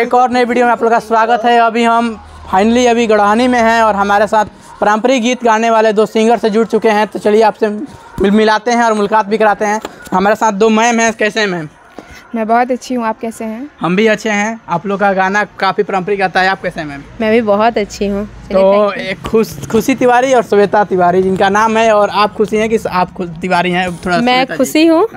एक और नई वीडियो में आप लोग का स्वागत है। अभी हम फाइनली गढ़ानी में हैं और हमारे साथ पारंपरिक गीत गाने वाले दो सिंगर से जुड़ चुके हैं। तो चलिए आपसे मिलाते हैं और मुलाकात भी कराते हैं। हमारे साथ दो मैम हैं। कैसे हैं मैम? मैं बहुत अच्छी हूँ, आप कैसे हैं? हम भी अच्छे हैं। आप लोग का गाना काफ़ी पारंपरिक आता है। आप कैसे हैं मैम? मैं भी बहुत अच्छी हूँ। तो एक खुशी तिवारी और श्वेता तिवारी जिनका नाम है, और आप खुशी हैं कि आप तिवारी हैं? थोड़ा मैं खुशी हूँ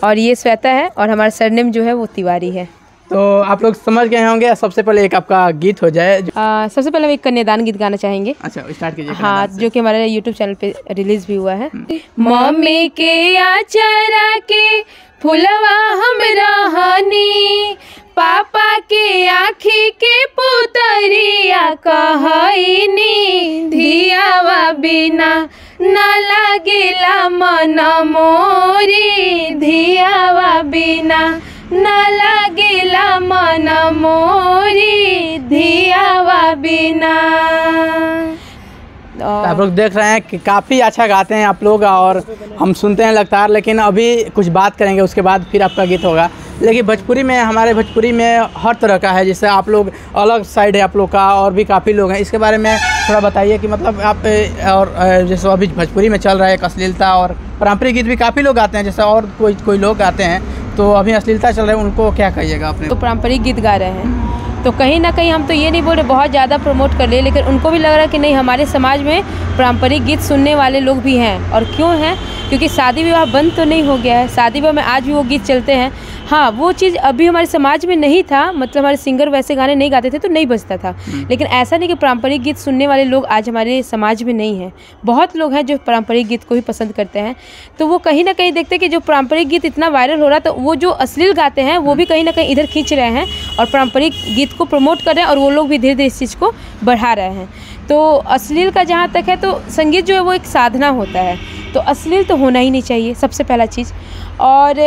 और ये श्वेता है और हमारा सरनेम जो है वो तिवारी है। तो आप लोग समझ गए होंगे। सबसे पहले एक आपका गीत हो जाए। सबसे पहले हम एक कन्यादान गीत गाना चाहेंगे। अच्छा, स्टार्ट कीजिए। हाँ, जो कि हमारे YouTube चैनल पे रिलीज भी हुआ है। मम्मी के आचरा के फुलवा हम रहनी, पापा के आँखी के पुतरिया कहनी, धियावा बिना न लागेला मन मोरी, धियावा बिना न लागेला मन मोरी, धियावा बिना। आप लोग देख रहे हैं कि काफ़ी अच्छा गाते हैं आप लोग, और हम सुनते हैं लगातार। लेकिन अभी कुछ बात करेंगे, उसके बाद फिर आपका गीत होगा। लेकिन भोजपुरी में, हमारे भोजपुरी में हर तरह का है। जैसे आप लोग अलग साइड है आप लोग का, और भी काफ़ी लोग हैं। इसके बारे में थोड़ा बताइए कि मतलब आप, और जैसे अभी भोजपुरी में चल रहा है अश्लीलता, और पारंपरिक गीत भी काफ़ी लोग गाते हैं। जैसे और कोई लोग गाते हैं, तो अभी अश्लीलता चल रहा है, उनको क्या कहिएगा आपने? तो पारंपरिक गीत गा रहे हैं तो कहीं ना कहीं हम तो ये नहीं बोल रहे बहुत ज़्यादा प्रमोट कर ले, लेकिन उनको भी लग रहा है कि नहीं, हमारे समाज में पारंपरिक गीत सुनने वाले लोग भी हैं। और क्यों हैं? क्योंकि शादी विवाह बंद तो नहीं हो गया है। शादी विवाह में आज भी वो गीत चलते हैं। हाँ, वो चीज़ अभी हमारे समाज में नहीं था, मतलब हमारे सिंगर वैसे गाने नहीं गाते थे तो नहीं बजता था। लेकिन ऐसा नहीं कि पारंपरिक गीत सुनने वाले लोग आज हमारे समाज में नहीं हैं। बहुत लोग हैं जो पारंपरिक गीत को ही पसंद करते हैं। तो वो कहीं ना कहीं देखते हैं कि जो पारंपरिक गीत इतना वायरल हो रहा, तो वो जो अश्लील गाते हैं वो भी कहीं ना कहीं इधर खींच रहे हैं और पारंपरिक गीत को प्रमोट कर रहे हैं, और वो लोग भी धीरे धीरे इस चीज़ को बढ़ा रहे हैं। तो अश्लील का जहाँ तक है, तो संगीत जो है वो एक साधना होता है, तो अश्लील तो होना ही नहीं चाहिए, सबसे पहला चीज़। और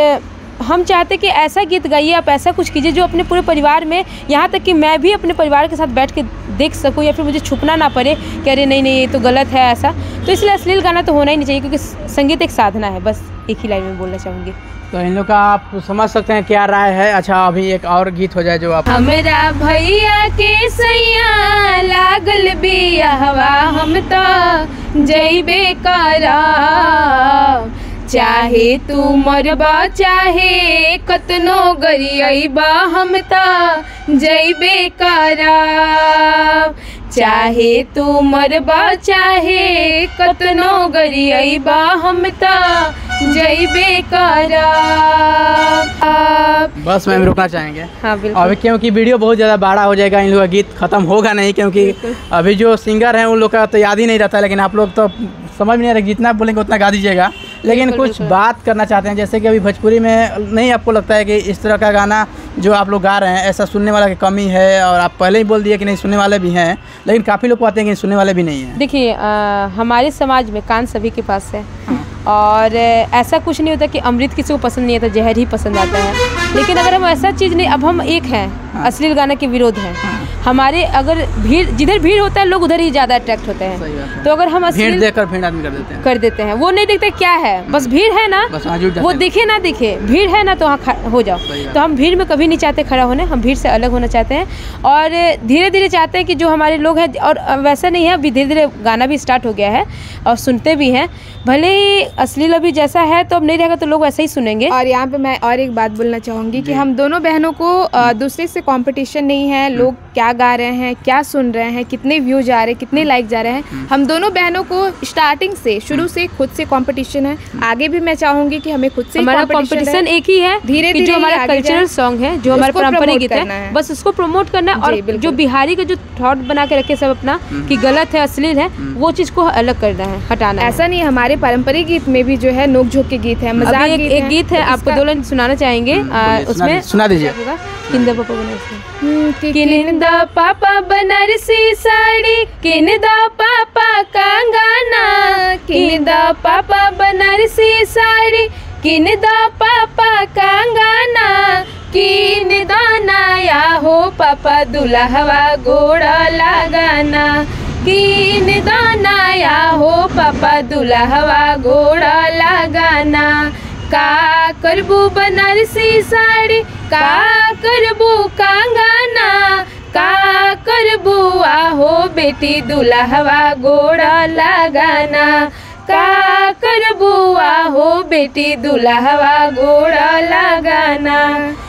हम चाहते कि ऐसा गीत गाइए, आप ऐसा कुछ कीजिए जो अपने पूरे परिवार में, यहाँ तक कि मैं भी अपने परिवार के साथ बैठ के देख सकूँ, या फिर मुझे छुपना ना पड़े कि अरे नहीं ये तो गलत है ऐसा। तो इसलिए अश्लील गाना तो होना ही नहीं चाहिए, क्योंकि संगीत एक साधना है। बस एक ही लाइन में बोलना चाहूँगी। तो इन लोग का आप समझ सकते हैं क्या राय है। अच्छा, अभी एक और गीत हो जाए जो आप। हमरा भैया के सैया लागल बियाहवा, हम तो जइबे करब, चाहे तू मरबा चाहे कतनो गरियबा, हम तो जइबे करब, चाहे तू मरबा चाहे कतनो गरियबा, हम तो जइबे करब। बस मैम रुकना चाहेंगे। हाँ बिल्कुल। अभी क्योंकि वीडियो बहुत ज़्यादा बड़ा हो जाएगा, इन लोग का गीत ख़त्म होगा नहीं, क्योंकि अभी जो सिंगर हैं उन लोग का तो याद ही नहीं रहता। लेकिन आप लोग तो समझ नहीं रहे, जितना बोलेंगे उतना गा दीजिएगा। लेकिन कुछ बात करना चाहते हैं, जैसे कि अभी भोजपुरी में नहीं आपको लगता है कि इस तरह का गाना जो आप लोग गा रहे हैं, ऐसा सुनने वाला की कमी है? और आप पहले ही बोल दिए कि नहीं, सुनने वाले भी हैं, लेकिन काफ़ी लोग कहते हैं कि सुनने वाले भी नहीं हैं। देखिए, हमारे समाज में कान सभी के पास है। और ऐसा कुछ नहीं होता कि अमृत किसी को पसंद नहीं आता, जहर ही पसंद आता है। लेकिन अगर हम ऐसा चीज़ नहीं, अब हम एक हैं, अश्लील गाना के विरोध हैं। हमारे अगर जिधर भीड़ होता है लोग उधर ही ज़्यादा अट्रैक्ट होते हैं। तो अगर हम अश्लील देखकर भीड़ आदमी कर देते हैं, वो नहीं देखते क्या है, बस भीड़ है ना, वो दिखे ना दिखे, भीड़ है ना तो वहाँ हो जाओ। तो हम भीड़ में कभी नहीं चाहते खड़ा होने, हम भीड़ से अलग होना चाहते हैं। और धीरे धीरे चाहते हैं कि जो हमारे लोग हैं, और वैसा नहीं है, अभी धीरे धीरे गाना भी स्टार्ट हो गया है और सुनते भी हैं। भले ही अश्लील अभी जैसा है तो अब नहीं रहेगा, तो लोग वैसे ही सुनेंगे। और यहाँ पे मैं और एक बात बोलना चाहूँगी कि हम दोनों बहनों को दूसरे से कंपटीशन नहीं है। लोग क्या गा रहे हैं, क्या सुन रहे हैं, कितने व्यूज आ रहे हैं, कितने लाइक जा रहे हैं, हम दोनों बहनों को स्टार्टिंग से, शुरू से खुद से कंपटीशन है। आगे भी मैं चाहूँगी कि हमें खुद से हमारा कंपटीशन एक ही है, धीरे धीरे जो हमारा कल्चरल सॉन्ग है, जो हमारा पारंपरिक गीत है, बस उसको प्रमोट करना है। और जो बिहारी का जो थॉट बना के रखे सब अपना कि गलत है, अश्लील है, वो चीज़ को अलग करना है, हटाना है। ऐसा नहीं, हमारे पारंपरिक गीत में भी जो है नोक झोंक के गीत है, मजाक गीत है। एक गीत है, आपको 2 लाइन सुनाना चाहेंगे, उसमें सुना दीजिए। किंदा पापा बनारसी, किंदा पापा बनारसी साड़ी, किंदा पापा कंगना, किंदा पापा बनारसी साड़ी, किंदा पापा कंगना, किंदा नया हो पापा दुल्हवा गोड़ा लगाना, किंदा नया हो पापा दुल्हवा गोड़ा लगाना, का करबू बनारसी साड़ी, का करबू कंगना, बेटी दुल्हवा गोड़ा लगाना, का कर बुआ हो बेटी दुल्हवा गोड़ा लगाना।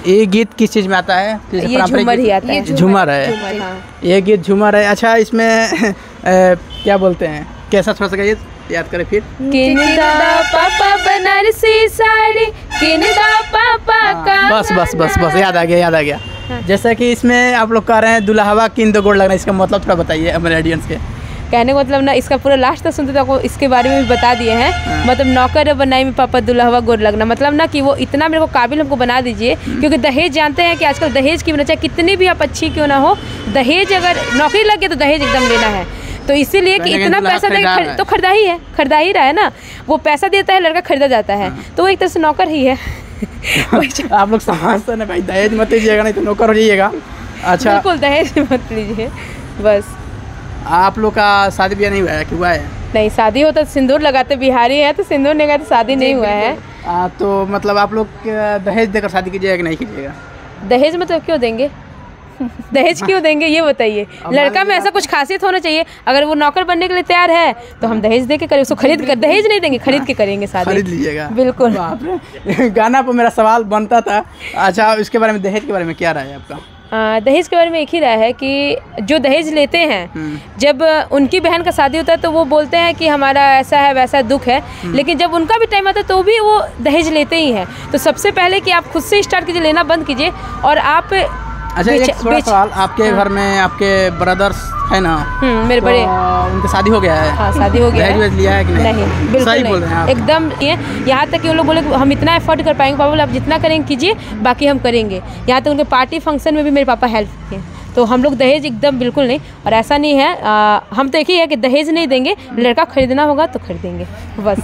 ये गीत किस चीज़ में आता है? ये झूमर ही आता है। झूमर है, हाँ। ये गीत झूमर है। अच्छा, इसमें क्या बोलते हैं, कैसा थोड़ा सा गीत याद करें फिर। किनदा पापा बनारसी साड़ी, किनदा पापा का। बस बस बस बस, याद आ गया, याद आ गया। जैसा कि इसमें आप लोग कह रहे हैं दुल्हवा किन दो गोड़ लगना, इसका मतलब थोड़ा बताइए हमारे ऑडियंस के। कहने का मतलब ना, इसका पूरा लास्ट तक सुनते तो आपको इसके बारे में भी बता दिए हैं। मतलब नौकर बनाई में पापा दुल्हवा गोड़ लगना, मतलब ना कि वो इतना मेरे को काबिल हमको बना दीजिए, क्योंकि दहेज जानते हैं कि आजकल दहेज की बिना, चाहे कितनी भी आप अच्छी क्यों ना हो, दहेज अगर नौकरी लग गया तो दहेज एकदम लेना है। तो इसीलिए कि इतना पैसा देगा तो खरीदा ही है, खरीदा ही रहा है ना। वो पैसा देता है, लड़का खरीदा जाता है, तो वो एक तरह से नौकर ही है। आप लोग समझते ना भाई, दहेज मत लीजिएगा नहीं तो नौकर हो जाइएगा। अच्छा, बिल्कुल दहेज मत लीजिए बस। आप लोग का शादी ब्याह नहीं हुआ है कि हुआ है? नहीं, शादी होता तो सिंदूर लगाते, बिहारी है तो सिंदूर नहीं लगाते, शादी नहीं हुआ है। तो मतलब आप लोग दहेज देकर शादी कीजिएगा कि नहीं कीजिएगा? दहेज मतलब क्यों देंगे? दहेज क्यों देंगे ये बताइए। लड़का में ऐसा कुछ खासियत होना चाहिए, अगर वो नौकर बनने के लिए तैयार है तो हम दहेज दे के करें, उसको खरीद कर, दहेज नहीं देंगे, खरीद के करेंगे शादी। खरीद लीजिएगा, बिल्कुल। गाना पर मेरा सवाल बनता था। अच्छा, इसके बारे में, दहेज के बारे में क्या राय है आपका? दहेज के बारे में एक ही राय है कि जो दहेज लेते हैं, जब उनकी बहन का शादी होता है तो वो बोलते हैं कि हमारा ऐसा है वैसा दुख है, लेकिन जब उनका भी टाइम आता है तो भी वो दहेज लेते ही हैं। तो सबसे पहले कि आप खुद से स्टार्ट कीजिए, लेना बंद कीजिए। और आप अच्छा, एक थोड़ा सवाल, आपके घर में आपके ब्रदर्स है ना? मेरे बड़े, उनकी शादी हो गया है? हाँ, शादी हो गया है। दहेज लिया है कि नहीं? नहीं, बिल्कुल सही नहीं, बोल रहे हैं आप। एकदम ये। यहाँ तक कि वो लोग बोले कि हम इतना एफर्ट कर पाएंगे, पापा बोले आप जितना करेंगे कीजिए, बाकी हम करेंगे। यहाँ तक उनके पार्टी फंक्शन में भी मेरे पापा हेल्प किए। तो हम लोग दहेज एकदम बिल्कुल नहीं, और ऐसा नहीं है। हम तो एक ही है कि दहेज नहीं देंगे, लड़का खरीदना होगा तो खरीदेंगे बस।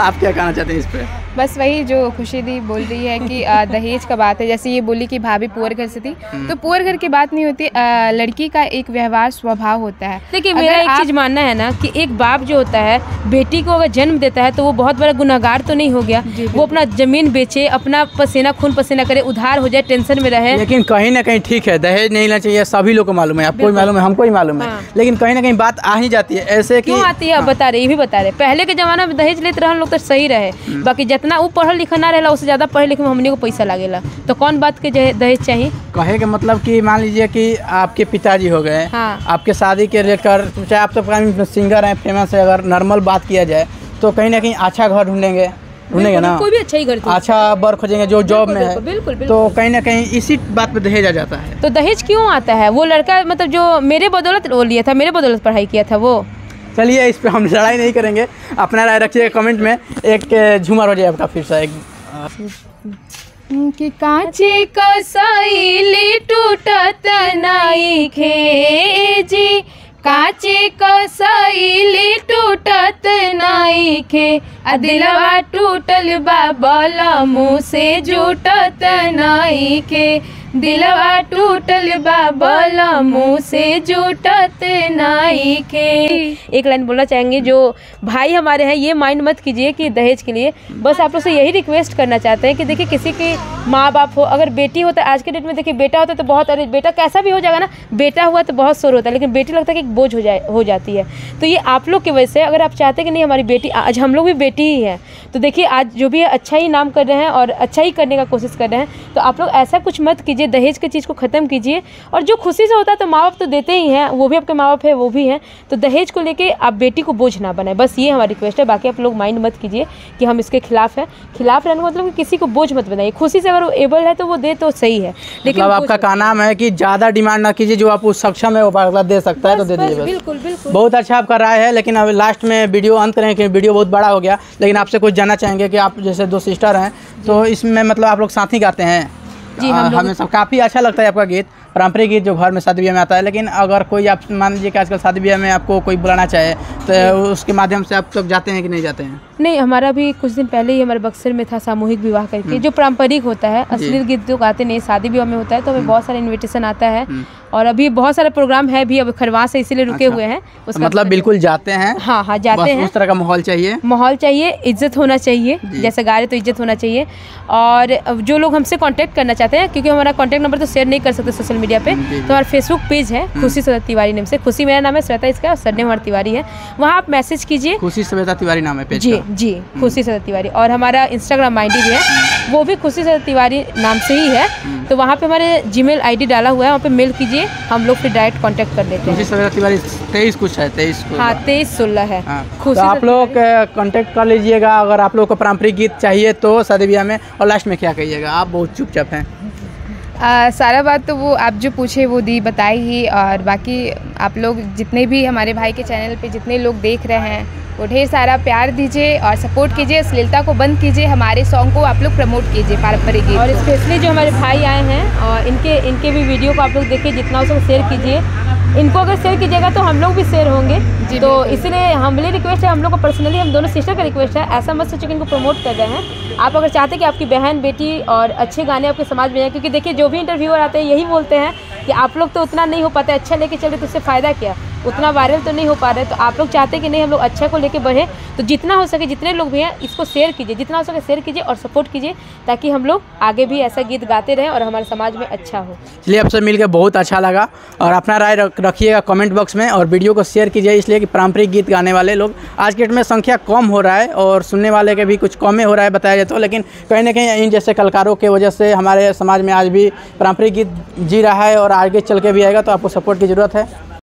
आप क्या कहना चाहते हैं इस पे? बस वही जो खुशी दी बोल रही है कि दहेज का बात है। जैसे ये बोली कि भाभी पुअर घर से थी, तो पुअर घर की बात नहीं होती। लड़की का एक व्यवहार स्वभाव होता है। देखिए, मेरा एक चीज़ मानना है ना कि एक बाप जो होता है बेटी को अगर जन्म देता है तो वो बहुत बड़ा गुनहगार तो नहीं हो गया। वो अपना जमीन बेचे, अपना पसीना खून पसीना करे, उधार हो जाए, टेंशन में रहे। लेकिन कहीं ना कहीं ठीक है, दहेज नहीं लेना चाहिए, सभी लोग को मालूम है, आपको भी मालूम है, हमको भी मालूम है। लेकिन कहीं ना कहीं बात आ ही जाती है ऐसे कि क्यों आती है, अब बता रहे, ये भी बता रहे। पहले के जमाना में दहेज लेते रहे लोग तो सही रहे, बाकी जितना वो पढ़ल लिखल ना रहेला उससे ज़्यादा पढ़े लिखे में हमने को पैसा लागेला, तो कौन बात के दहेज चाहिए? कहे के मतलब कि मान लीजिए कि आपके पिताजी हो गए, हाँ। आपके शादी के लेकर, चाहे आप तो सिंगर हैं, फेमस है, अगर नॉर्मल बात किया जाए तो कहीं ना कहीं अच्छा घर ढूंढेंगे ना, कोई भी अच्छा ही घर, अच्छा बर खोजेंगे जो जॉब में है। बिल्कुल। तो कहीं ना कहीं इसी बात पे दहेज आ जाता है। तो दहेज क्यों आता है? वो लड़का मतलब जो मेरे बदौलत वो लिया था, मेरे बदौलत पढ़ाई किया था वो। चलिए, इस पे हम लड़ाई नहीं करेंगे, अपना राय रखिएगा कमेंट में। एक झूमर हो जाए आपका फिर से एक कि कांचे कसैली टूटत नाई खे जी, कांचे कसैली टूटत नाई खे, दिलवा टूटल बाबल मुँह से जुटत नाई खे, दिलवा टूटल बाबल मुँह से जुटत नाई के। एक लाइन बोलना चाहेंगे, जो भाई हमारे हैं ये माइंड मत कीजिए कि दहेज के लिए, बस आप लोग से यही रिक्वेस्ट करना चाहते हैं कि देखिए किसी के माँ बाप हो, अगर बेटी होता है आज के डेट में, देखिए बेटा होता है तो बहुत, अरे बेटा कैसा भी हो जाएगा ना, बेटा हुआ तो बहुत शोर होता है, लेकिन बेटी लगता है कि एक बोझ हो जाती है। तो ये आप लोग की वजह से, अगर आप चाहते हैं कि नहीं हमारी बेटी, आज हम लोग भी बेटी ही है, तो देखिए आज जो भी अच्छा ही नाम कर रहे हैं और अच्छा ही करने का कोशिश कर रहे हैं, तो आप लोग ऐसा कुछ मत कीजिए, दहेज के चीज़ को ख़त्म कीजिए। और जो खुशी से होता है तो माँ बाप तो देते ही हैं, वो भी आपके माँ बाप है, वो भी हैं, तो दहेज को लेके आप बेटी को बोझ ना बनाए, बस ये हमारी रिक्वेस्ट है। बाकी आप लोग माइंड मत कीजिए कि हम इसके खिलाफ हैं। खिलाफ रहने का मतलब कि किसी को बोझ मत बनाइए, खुशी से अगर वो एबल है तो वो दे तो सही है, लेकिन मतलब आपका का नाम है कि ज़्यादा डिमांड ना कीजिए, जो आप उस सक्षम है वो अगला दे सकता है तो दे दीजिए। बिल्कुल बिल्कुल, बहुत अच्छा आपका राय है। लेकिन अब लास्ट में वीडियो अंत करें कि वीडियो बहुत बड़ा हो गया, लेकिन आपसे कुछ जानना चाहेंगे कि आप जैसे दो सिस्टर हैं तो इसमें मतलब आप लोग साथ ही गाते हैं? जी, हमें सब काफ़ी अच्छा लगता है आपका गीत, पारंपरिक गीत जो घर में शादी ब्याह में आता है। लेकिन अगर कोई आप मान लीजिए कि आजकल शादी ब्याह में आपको कोई बुलाना चाहे तो उसके माध्यम से आप सब जाते हैं कि नहीं जाते हैं? नहीं, हमारा भी कुछ दिन पहले ही हमारे बक्सर में था सामूहिक विवाह करके, जो पारंपरिक होता है, अश्लील गीत जो गाते नहीं, शादी विवाह में होता है, तो हमें बहुत सारा इन्विटेशन आता है और अभी बहुत सारे प्रोग्राम है भी, अब खरवा से इसीलिए रुके हुए हैं। उसका मतलब बिल्कुल जाते हैं? हाँ हाँ जाते हैं। उस तरह का माहौल चाहिए, माहौल चाहिए, इज्जत होना चाहिए, जैसे गा रहे तो इज्जत होना चाहिए। और जो लोग हमसे कांटेक्ट करना चाहते हैं, क्योंकि हमारा कांटेक्ट नंबर तो शेयर नहीं कर सकते सोशल मीडिया पे। तो हमारा फेसबुक पेज है खुशी श्वेता तिवारी नेम से, खुशी मेरा नाम है, श्वेता इसका, और सरनेम हमारा तिवारी है। वहाँ आप मैसेज कीजिए, खुशी श्वेता तिवारी नाम है पेज जी का। जी, खुशी श्वेता तिवारी। और हमारा इंस्टाग्राम आईडी भी है, वो भी खुशी श्वेता तिवारी नाम से ही है। तो वहाँ पे हमारे जीमेल आईडी डाला हुआ है, वहाँ पे मेल कीजिए, हम लोग फिर डायरेक्ट कांटेक्ट कर लेते खुशी हैं। श्वेता तिवारी 23 कुछ है, 23 हाँ 23-16 है। हाँ। खुशी तो आप लोग कांटेक्ट कर लीजिएगा अगर आप लोग को पारंपरिक गीत चाहिए तो शादी ब्याह में। और लास्ट में क्या कहिएगा, आप बहुत चुपचाप हैं। सारा बात तो वो आप जो पूछे वो दी बताई ही, और बाकी आप लोग जितने भी हमारे भाई के चैनल पे जितने लोग देख रहे हैं वो ढेर सारा प्यार दीजिए और सपोर्ट कीजिए, अश्लीलता को बंद कीजिए, हमारे सॉन्ग को आप लोग प्रमोट कीजिए पारंपरिक गीत। और स्पेशली जो हमारे भाई आए हैं और इनके भी वीडियो को आप लोग देखिए, जितना हो सके शेयर कीजिए। इनको अगर शेयर कीजिएगा तो हम लोग भी शेयर होंगे। तो इसलिए हमारी रिक्वेस्ट है, हम लोग को पर्सनली हम दोनों सिस्टर का रिक्वेस्ट है, ऐसा मत सोचिए कि इनको प्रमोट कर रहे हैं। आप अगर चाहते हैं कि आपकी बहन बेटी और अच्छे गाने आपके समाज में आए, क्योंकि देखिए जो भी इंटरव्यूअर आते हैं यही बोलते हैं कि आप लोग तो उतना नहीं हो पाता, अच्छा लेके चले तो उससे फ़ायदा क्या, उतना वायरल तो नहीं हो पा रहे। तो आप लोग चाहते हैं कि नहीं हम लोग अच्छा को लेके बढ़े, तो जितना हो सके जितने लोग भी हैं इसको शेयर कीजिए, जितना हो सके शेयर कीजिए और सपोर्ट कीजिए, ताकि हम लोग आगे भी ऐसा गीत गाते रहें और हमारे समाज में अच्छा हो। चलिए आपसे मिलकर बहुत अच्छा लगा, और अपना राय रखिएगा कमेंट बॉक्स में, और वीडियो को शेयर कीजिए, इसलिए कि पारंपरिक गीत गाने वाले लोग आज के डेट में संख्या कम हो रहा है और सुनने वाले के भी कुछ कम ही हो रहा है बताया जाए तो। लेकिन कहीं ना कहीं इन जैसे कलाकारों के वजह से हमारे समाज में आज भी पारंपरिक गीत जी रहा है और आगे चल के भी आएगा। तो आपको सपोर्ट की ज़रूरत है।